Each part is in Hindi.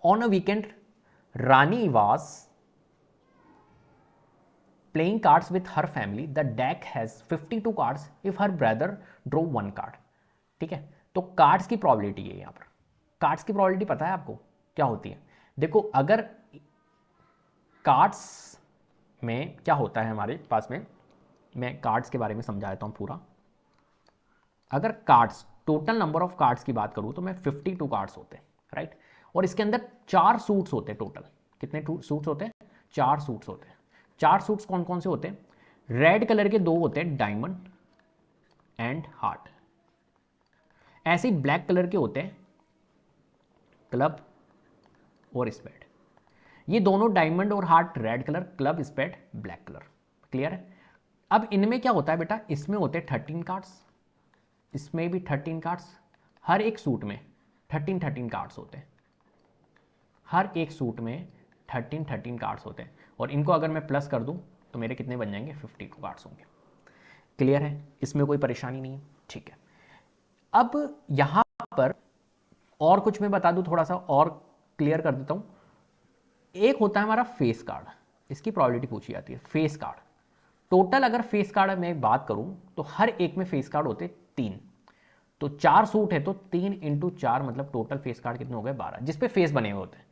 On a weekend Rani was playing cards with her family, the deck has 52 cards if her brother draw 1 card. ठीक है, तो कार्ड्स की प्रॉबिलिटी है यहां पर। कार्ड्स की प्रॉबिलिटी पता है आपको क्या होती है? देखो, अगर कार्ड्स में क्या होता है हमारे पास में, मैं कार्ड्स के बारे में समझा देता हूं पूरा। अगर cards, total number of cards की बात करूं तो मैं 52 कार्ड्स होते हैं, राइट। और इसके अंदर 4 सूट्स होते हैं टोटल। कितने सूट्स होते हैं? 4 सूट्स होते हैं। 4 सूट्स कौन कौन से होते हैं? रेड कलर के 2 होते हैं, डायमंड एंड हार्ट। ऐसे ही ब्लैक कलर के होते हैं, क्लब और स्पेड। ये दोनों डायमंड और heart red colour, club spade black colour. Clear है? अब इनमें क्या होता है बेटा, इसमें होते हैं 13 कार्ड्स, इसमें भी 13 कार्ड्स। हर एक सूट में 13 कार्ड्स होते हैं। हर एक सूट में 13 कार्ड्स होते हैं। और इनको अगर मैं प्लस कर दूं तो मेरे कितने बन जाएंगे? 52 कार्ड्स होंगे। क्लियर है? इसमें कोई परेशानी नहीं है। ठीक है, अब यहां पर और कुछ मैं बता दूं, थोड़ा सा और क्लियर कर देता हूं। एक होता है हमारा फेस कार्ड, इसकी प्रॉबिलिटी पूछी जाती है। फेस कार्ड टोटल, अगर फेस कार्ड में बात करूं तो हर एक में फेस कार्ड होते 3। तो 4 सूट है तो 3 इंटू 4 मतलब टोटल फेस कार्ड कितने हो गए? 12, जिसपे फेस बने हुए होते हैं।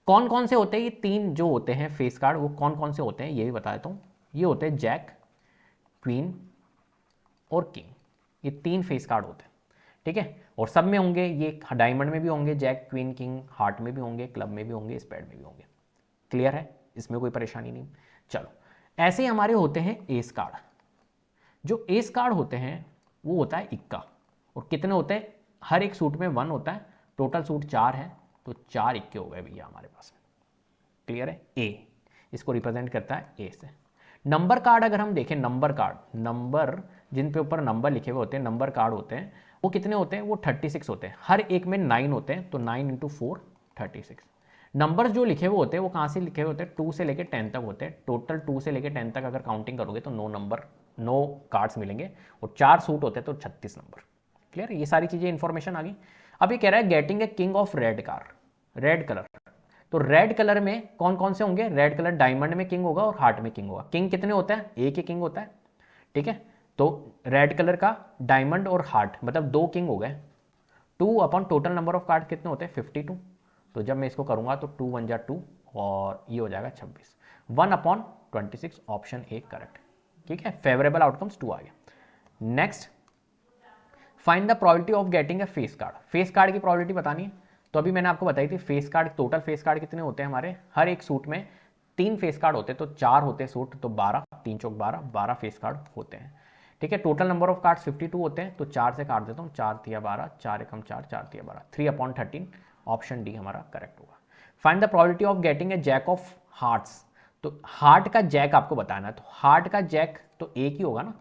कौन कौन से होते हैं ये 3 जो होते हैं फेस कार्ड? वो कौन कौन से होते हैं ये भी बता देता हूं। ये होते हैं जैक, क्वीन और किंग। ये 3 फेस कार्ड होते हैं। ठीक है, और सब में होंगे, ये डायमंड में भी होंगे जैक, क्वीन, किंग, हार्ट में भी होंगे, क्लब में भी होंगे, स्पेड में भी होंगे। क्लियर है? इसमें कोई परेशानी नहीं। चलो, ऐसे ही हमारे होते हैं एस कार्ड। जो एस कार्ड होते हैं वो होता है इक्का। और कितने होते हैं? हर एक सूट में 1 होता है। टोटल सूट 4 है तो 4 इक्के हो गए भैया हमारे पास में। क्लियर है? ए इसको रिप्रेजेंट करता है ए से। नंबर कार्ड अगर हम देखें, नंबर कार्ड, नंबर जिन पे ऊपर नंबर लिखे हुए होते हैं, नंबर कार्ड होते हैं, वो कितने होते हैं? वो 36 होते हैं। हर एक में 9 होते हैं तो 9 इंटू 4 36। नंबर्स जो लिखे हुए होते हैं वो कहाँ से लिखे हुए होते हैं? 2 से लेकर 10 तक होते हैं। टोटल 2 से लेकर 10 तक अगर काउंटिंग करोगे तो 9 नंबर, 9 कार्ड्स मिलेंगे। और 4 सूट होते हैं तो 36 नंबर। क्लियर? ये सारी चीजें इंफॉर्मेशन आ गई। अब ये कह रहा है getting a king of red car, red colour. तो रेड कलर में कौन कौन से होंगे? रेड कलर डायमंड में किंग होगा और हार्ट में किंग होगा। किंग कितने होता है? एक ही किंग होता है। ठीक है, तो रेड कलर का डायमंड और हार्ट मतलब 2 किंग हो गए। 2 upon total number of card कितने होते हैं? 52। तो जब मैं इसको करूंगा तो 2 1 जा 2 और ये हो जाएगा 26। 1 अपॉन 26, ऑप्शन ए करेक्ट। ठीक है, फेवरेबल आउटकम्स 2 आ गया। Next, find the probability of getting A face card. Face card की प्रोबेबिलिटी बतानी है। तो अभी मैंने आपको बताई थी face card, total face card कितने होते हैं हमारे? हर एक सूट में 3 फेस कार्ड होते हैं तो 4 होते हैं सूट, तो 12, 3 चौक 12, 12 फेस कार्ड होते हैं। ठीक है, टोटल नंबर ऑफ कार्ड 52 होते हैं तो 4 से काट देता हूँ, 4 तिया 12, 4 एकम 4, 4 तिया 12, 3 अपॉन 13, ऑप्शन डी हमारा करेक्ट होगा। Find the probability of getting a jack of hearts. तो हार्ट का जैक आपको बताना है, तो हार्ट का जैक तो एक ही होगा ना,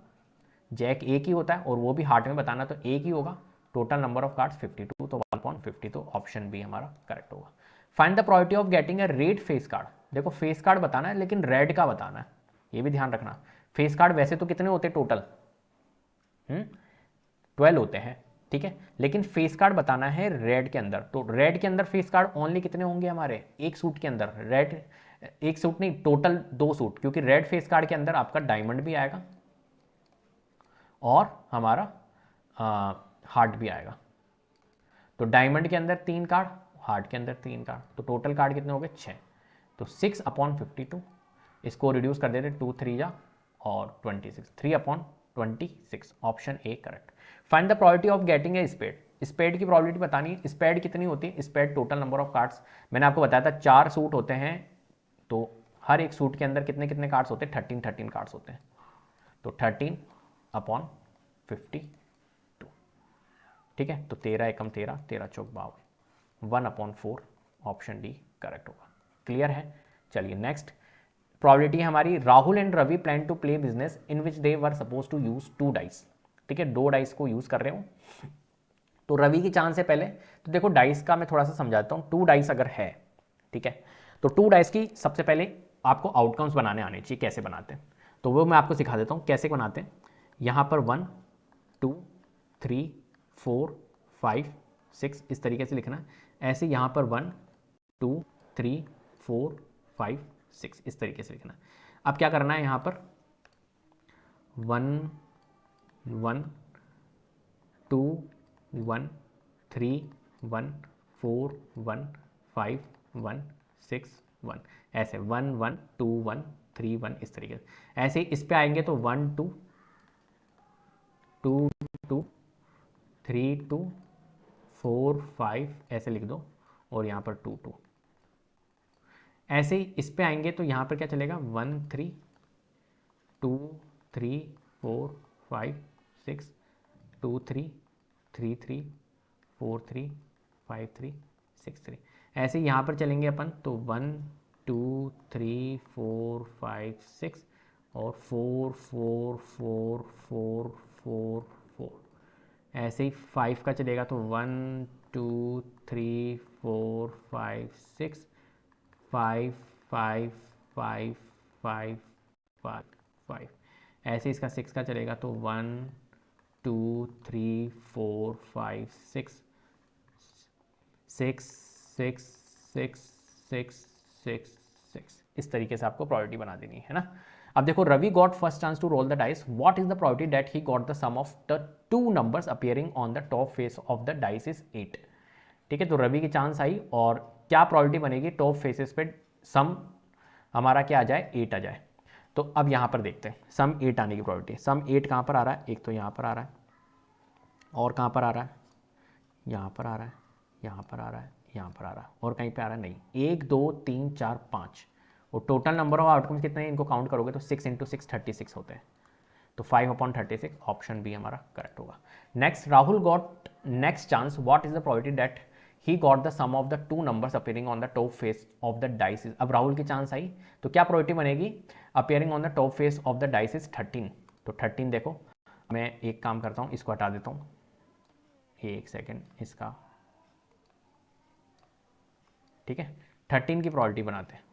जैक एक ही होता है और वो भी हार्ट में बताना तो एक ही होगा। टोटल नंबर ऑफ कार्ड्स 52 तो 1/50, तो ऑप्शन बी हमारा करेक्ट होगा। Find the probability of getting A red face card. देखो फेस कार्ड बताना है लेकिन रेड का बताना है, ये भी ध्यान रखना। फेस कार्ड वैसे तो कितने होते हैं टोटल? 12 होते हैं। ठीक है, लेकिन फेस कार्ड बताना है रेड के अंदर। तो रेड के अंदर फेस कार्ड ओनली कितने होंगे हमारे? एक सूट के अंदर रेड, एक सूट नहीं टोटल 2 सूट, क्योंकि रेड फेस कार्ड के अंदर आपका डायमंड भी आएगा और हमारा हार्ट भी आएगा। तो डायमंड के अंदर 3 कार्ड, हार्ट के अंदर 3 कार्ड, तो टोटल कार्ड कितने हो गए? 6। तो 6 अपॉन 52, इसको रिड्यूस कर देते 2 3 जा और 26, 3 upon 26, option A correct. Find the probability of getting a spade. Spade की प्रोबेबिलिटी बतानी है। स्पेड कितनी होती है? Spade total number of cards, मैंने आपको बताया था 4 सूट होते हैं तो हर एक सूट के अंदर कितने कितने कार्ड्स होते हैं? 13 कार्ड्स होते हैं। तो 13 अपॉन 52। ठीक है, तो 13 एकम 13, 13 चौक 52, 1/4, ऑप्शन डी करेक्ट होगा। क्लियर है? चलिए नेक्स्ट प्रोबेबिलिटी हमारी, Rahul and Ravi plan to play business in which they were supposed to use 2 dice. ठीक है, 2 डाइस को यूज कर रहे हो। तो रवि की चांस है पहले, तो देखो डाइस का मैं थोड़ा सा समझाता हूँ। 2 डाइस अगर है, ठीक है, तो 2 डाइस की सबसे पहले आपको आउटकम्स बनाने आने चाहिए, कैसे बनाते हैं तो वो मैं आपको सिखा देता हूँ कैसे बनाते हैं। यहाँ पर 1 2 3 4 5 6 इस तरीके से लिखना है। ऐसे यहाँ पर 1 2 3 4 5 6 इस तरीके से लिखना। अब क्या करना है यहाँ पर 1 1 2 1 3 1 4 1 5 1 6 1 ऐसे 1 1 2 1 3 1 इस तरीके से। ऐसे ही इस पे आएंगे तो 1 2 2 2 3 2 4 5 ऐसे लिख दो और यहाँ पर 2 2। ऐसे ही इस पे आएंगे तो यहाँ पर क्या चलेगा 1 3 2 3 4 5 6 2 3 3 3 4 3 5 3 6 3। ऐसे ही यहाँ पर चलेंगे अपन तो 1 2 3 4 5 6 और 4 4 4 4 4 4। ऐसे ही 5 का चलेगा तो 1 2 3 4 5 6 5 5 5 5 5 5। ऐसे इसका 6 का चलेगा तो 1 2 3 4 5 6 6 6 6 6 6 6 इस तरीके से आपको प्रोबेबिलिटी बना देनी है ना। अब देखो Ravi got first chance to roll the dice, what is the probability that he got the sum of the two numbers appearing on the top face of the dice is 8। ठीक है, तो रवि की चांस आई और क्या प्रोबेबिलिटी बनेगी टॉप फेसेस पे सम हमारा क्या आ जाए 8 आ जाए। तो अब यहाँ पर देखते हैं सम 8 आने की प्रोबेबिलिटी। सम 8 कहाँ पर आ रहा है, एक तो यहाँ पर आ रहा है और कहाँ पर आ रहा है, यहाँ पर आ रहा है, यहाँ पर आ रहा है, यहाँ पर आ रहा है और कहीं पे आ रहा है नहीं। 1 2 3 4 5 और टोटल नंबर ऑफ आउटकम्स कितने हैं इनको काउंट करोगे तो 6 × 6 36 होते हैं। तो 5/36 ऑप्शन बी हमारा करेक्ट होगा। Next Rahul got next chance, what is the probability that he got the sum of the two numbers appearing on the top face of the dice. अब राहुल की चांस आई तो क्या प्रोबेबिलिटी बनेगी appearing on the top face of the dice is 13। तो 13 देखो मैं एक काम करता हूँ इसको हटा देता हूँ, एक सेकेंड इसका, ठीक है 13 की प्रोबेबिलिटी बनाते हैं।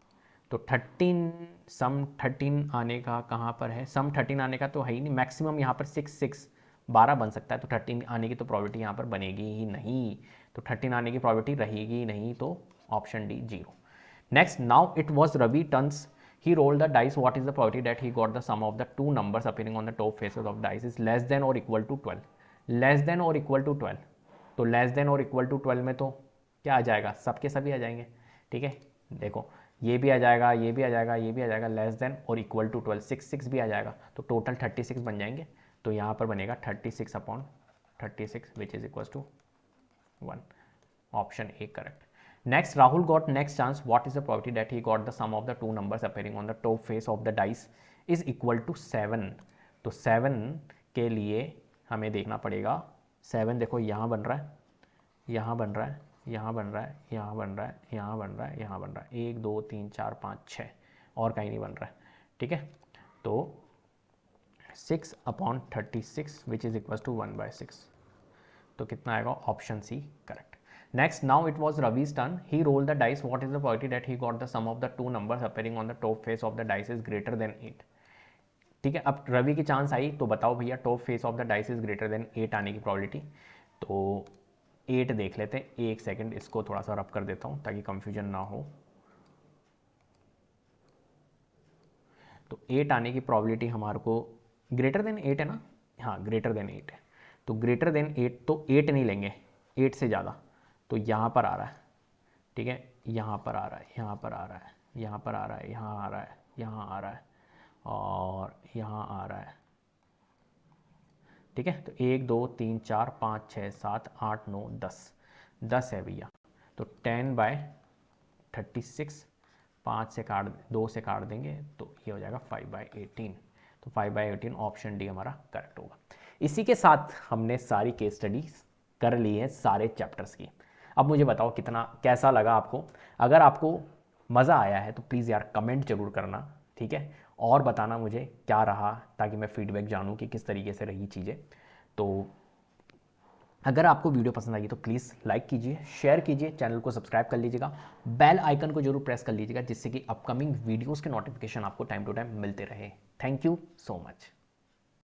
तो 13 सम 13 आने का कहाँ पर है, सम 13 आने का तो है ही नहीं, मैक्सिमम यहाँ पर 6 6 12 बन सकता है। तो 13 आने की तो प्रोबेबिलिटी यहाँ पर बनेगी ही नहीं, तो 13 आने की प्रोबेबिलिटी रहेगी ही नहीं, तो option D 0। Next now it was Ravi turns, he rolled the dice, what is the probability that he got the sum of the two numbers appearing on the top faces of dice is less than or equal to 12। Less than और इक्वल टू 12, तो लेस देन और इक्वल टू 12 में तो क्या आ जाएगा, सबके सभी आ जाएंगे। ठीक है देखो ये भी आ जाएगा, ये भी आ जाएगा, ये भी आ जाएगा, लेस देन और इक्वल टू 12 6 6 भी आ जाएगा, तो टोटल 36 बन जाएंगे। तो यहाँ पर बनेगा 36/36 which is equal to 1, option A correct. Next, Rahul got next chance. What is the probability that he got the sum of the two numbers appearing on the top face of the dice is equal to 7। तो 7 के लिए हमें देखना पड़ेगा, 7 देखो यहाँ बन रहा है, यहाँ बन रहा है, यहाँ बन रहा है, यहाँ बन रहा है, यहाँ बन रहा है, यहाँ बन रहा है, 1 2 3 4 5 6 और कहीं नहीं बन रहा है। ठीक है तो 6/36 विच इज इक्वल टू 1/6, तो कितना आएगा, option C correct. Next, now it was Ravi's turn. He rolled the dice. What is the probability that he got the sum of the two numbers appearing on the top face of the dice is greater than 8। ठीक है अब रवि की चांस आई तो बताओ भैया top face of the dice is greater than 8 आने की प्रोबेबिलिटी। तो 8 देख लेते हैं, एक सेकंड इसको थोड़ा सा रब कर देता हूँ ताकि कंफ्यूजन ना हो। तो 8 आने की प्रोबेबिलिटी हमारे को ग्रेटर देन 8 है ना, हाँ ग्रेटर देन 8 है। तो ग्रेटर देन 8 तो 8 नहीं लेंगे, 8 से ज़्यादा, तो यहाँ पर आ रहा है। ठीक है यहाँ पर आ रहा है, यहाँ पर आ रहा है, यहाँ पर आ रहा है, यहाँ आ रहा है, यहाँ आ रहा है और यहाँ आ रहा है। ठीक है तो 1 2 3 4 5 6 7 8 9 10 है भैया। तो 10/36 5 से काट 2 से काट देंगे तो ये हो जाएगा 5/18। तो 5/18 ऑप्शन डी हमारा करेक्ट होगा। इसी के साथ हमने सारी केस स्टडीज कर ली है सारे चैप्टर्स की। अब मुझे बताओ कितना कैसा लगा आपको। अगर आपको मज़ा आया है तो प्लीज़ यार कमेंट जरूर करना, ठीक है, और बताना मुझे क्या रहा ताकि मैं फीडबैक जानूँ कि किस तरीके से रही चीज़ें। तो अगर आपको वीडियो पसंद आई तो प्लीज़ लाइक कीजिए, शेयर कीजिए, चैनल को सब्सक्राइब कर लीजिएगा, बेल आइकन को जरूर प्रेस कर लीजिएगा जिससे कि अपकमिंग वीडियोज़ के नोटिफिकेशन आपको टाइम टू टाइम मिलते रहे। Thank you so much.